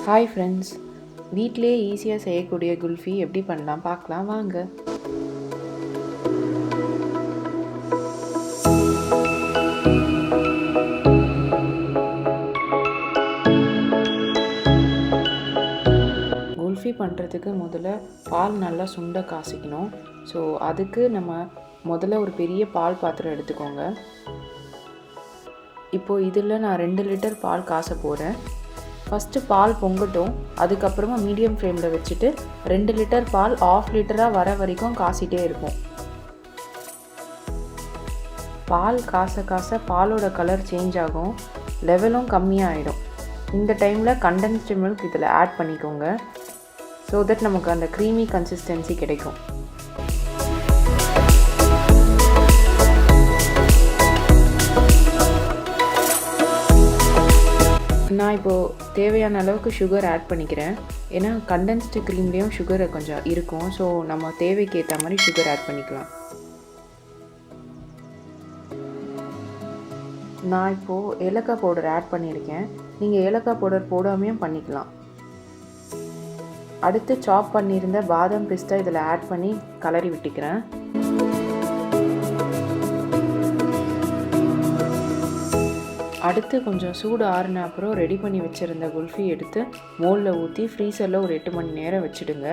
Hi friends, வீட்டிலே ஈஸியாக செய்யக்கூடிய குல்ஃபி எப்படி பண்ணலாம் பார்க்கலாம் வாங்க. குல்ஃபி பண்ணுறதுக்கு முதல்ல பால் நல்லா சுண்ட காசிக்கணும். ஸோ அதுக்கு நம்ம முதல்ல ஒரு பெரிய பால் பாத்திரம் எடுத்துக்கோங்க. இப்போது இதில் நான் 2 லிட்டர் பால் காச போகிறேன். ஃபஸ்ட்டு பால் பொங்கட்டும். அதுக்கப்புறமா மீடியம் ஃப்ளேமில் வச்சுட்டு 2 லிட்டர் பால் 1/2 லிட்டராக வர வரைக்கும் காசிட்டே இருக்கும். பால் காச காச பாலோட கலர் சேஞ்ச் ஆகும், லெவலும் கம்மியாகிடும். இந்த டைமில் கண்டென்ஸ்டு மில்க் இதில் ஆட் பண்ணிக்கோங்க. ஸோ தட் நமக்கு அந்த க்ரீமி கன்சிஸ்டன்சி கிடைக்கும். நான் இப்போது தேவையான அளவுக்கு சுகர் ஆட் பண்ணிக்கிறேன். ஏன்னா கண்டென்ஸ்டு க்ரீம்லேயும் சுகர் கொஞ்சம் இருக்கும். ஸோ நம்ம தேவைக்கு ஏற்ற மாதிரி சுகர் ஆட் பண்ணிக்கலாம். நான் இப்போது ஏலக்காய் பவுடர் ஆட் பண்ணியிருக்கேன். நீங்கள் ஏலக்காய் பவுடர் போடாமையும் பண்ணிக்கலாம். அடுத்து சாப் பண்ணியிருந்த பாதாம் பிஸ்தா இதில் ஆட் பண்ணி கலரி விட்டுக்கிறேன். அடுத்து கொஞ்சம் சூடு ஆறுன அப்புறம் ரெடி பண்ணி வச்சுருந்த குல்ஃபி எடுத்து மோல்டில் ஊற்றி ஃப்ரீசரில் ஒரு 8 மணி நேரம் வச்சுடுங்க.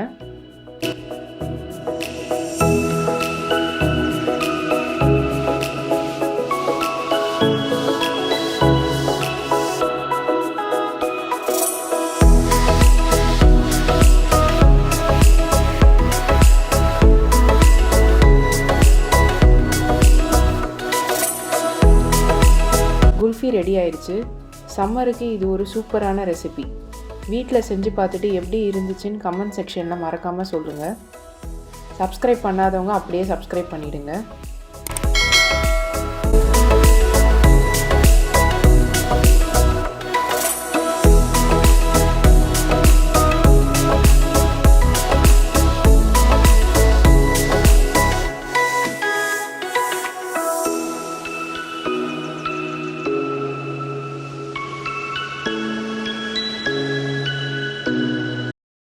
குல்ஃபி ரெடி ஆயிடுச்சு. சம்மருக்கு இது ஒரு சூப்பரான ரெசிபி. வீட்டில் செஞ்சு பார்த்துட்டு எப்படி இருந்துச்சுன்னு கமெண்ட் செக்ஷனில் மறக்காமல் சொல்லுங்கள். சப்ஸ்கிரைப் பண்ணாதவங்க அப்படியே சப்ஸ்கிரைப் பண்ணிவிடுங்க.